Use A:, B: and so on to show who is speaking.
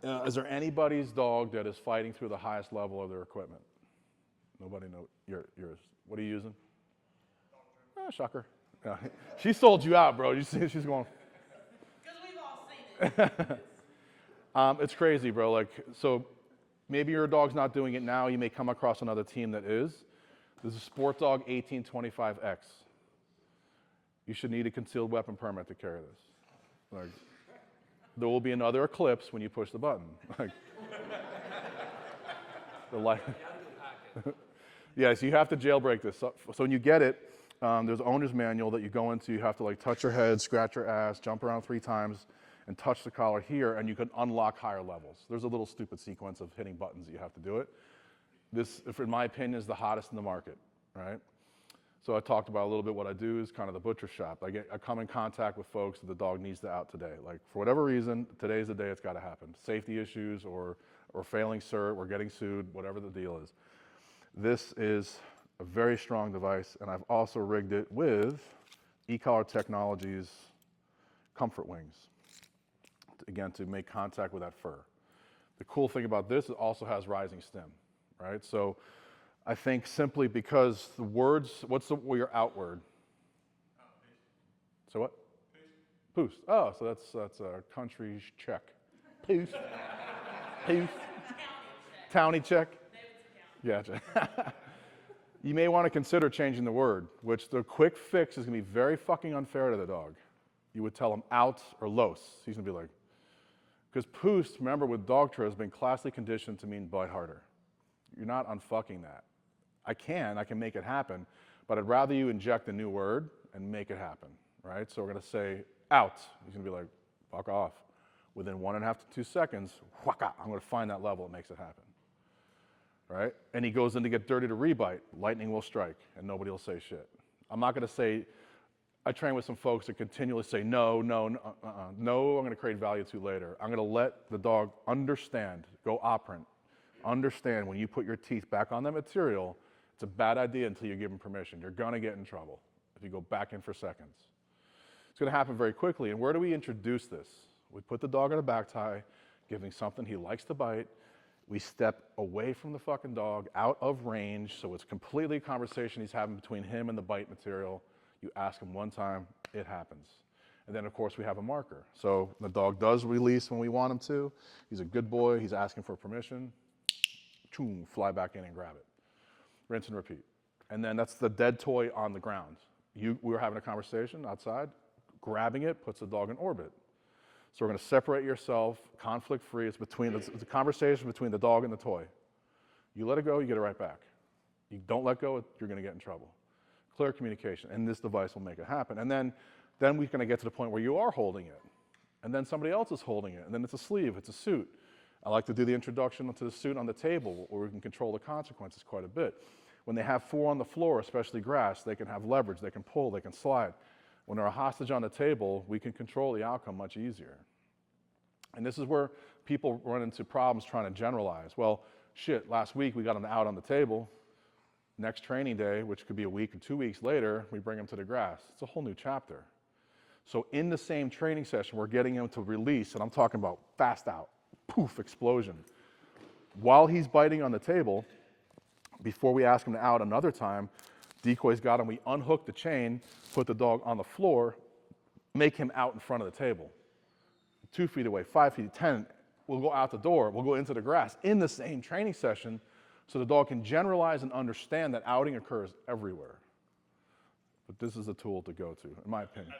A: Is there anybody's dog that is fighting through the highest level of their equipment? Nobody knows. Yours. What are you using? Oh, shocker. Yeah. She sold you out, bro. You see, she's going.
B: Because we've all seen it.
A: It's crazy, bro. Like, so maybe your dog's not doing it now. You may come across another team that is. This is a Sport Dog 1825X. You should need a concealed weapon permit to carry this. Like, there will be another eclipse when you push the button. Like, the light. Yes, you have to jailbreak this. So when you get it, there's an owner's manual that you go into. You have to like touch your head, scratch your ass, jump around 3 times, and touch the collar here, and you can unlock higher levels. There's a little stupid sequence of hitting buttons that you have to do it. This, in my opinion, is the hottest in the market, right? So I talked about a little bit what I do is kind of the butcher shop. I come in contact with folks that the dog needs to out today. Like, for whatever reason, today's the day it's got to happen. Safety issues or failing cert or getting sued, whatever the deal is. This is a very strong device, and I've also rigged it with E-Collar Technologies comfort wings, again, to make contact with that fur. The cool thing about this, it also has rising stem, right? So I think simply because the words, what's your out word? So what? Poost. Oh, so that's a country check. Poost. Poost. Townie check. Gotcha. You may want to consider changing the word, which the quick fix is going to be very fucking unfair to the dog. You would tell him out or los. He's going to be like, because poost, remember, with dog trail has been classically conditioned to mean bite harder. You're not unfucking that. I can make it happen, but I'd rather you inject a new word and make it happen, right? So we're going to say out. He's going to be like, fuck off. Within 1.5 to 2 seconds, whaka, I'm going to find that level that makes it happen, right? And he goes in to get dirty to rebite. Lightning will strike, and nobody will say shit. I'm not going to say, I train with some folks that continually say, no, no, no, no, I'm going to create value to later. I'm going to let the dog understand, go operant, understand when you put your teeth back on that material, it's a bad idea until you give him permission. You're going to get in trouble if you go back in for seconds. It's going to happen very quickly. And where do we introduce this? We put the dog on a back tie, giving something he likes to bite. We step away from the fucking dog, out of range, so it's completely a conversation he's having between him and the bite material. You ask him one time, it happens. And then, of course, we have a marker. So the dog does release when we want him to. He's a good boy. He's asking for permission. Choom, fly back in and grab it. Rinse and repeat. And then that's the dead toy on the ground. We were having a conversation outside, grabbing it, puts the dog in orbit. So we're going to separate yourself, conflict-free. It's a conversation between the dog and the toy. You let it go, you get it right back. You don't let go, you're going to get in trouble. Clear communication, and this device will make it happen. And then we're going to get to the point where you are holding it, and then somebody else is holding it, and then it's a sleeve, it's a suit. I like to do the introduction to the suit on the table where we can control the consequences quite a bit. When they have 4 on the floor, especially grass, they can have leverage, they can pull, they can slide. When they're a hostage on the table, we can control the outcome much easier. And this is where people run into problems trying to generalize. Well, shit, last week we got them out on the table. Next training day, which could be a week or 2 weeks later, we bring them to the grass. It's a whole new chapter. So in the same training session, we're getting him to release, and I'm talking about fast out, poof, explosion. While he's biting on the table, before we ask him to out another time, decoy's got him, we unhook the chain, put the dog on the floor, make him out in front of the table. 2 feet away, 5 feet, 10, we'll go out the door, we'll go into the grass in the same training session so the dog can generalize and understand that outing occurs everywhere. But this is a tool to go to, in my opinion.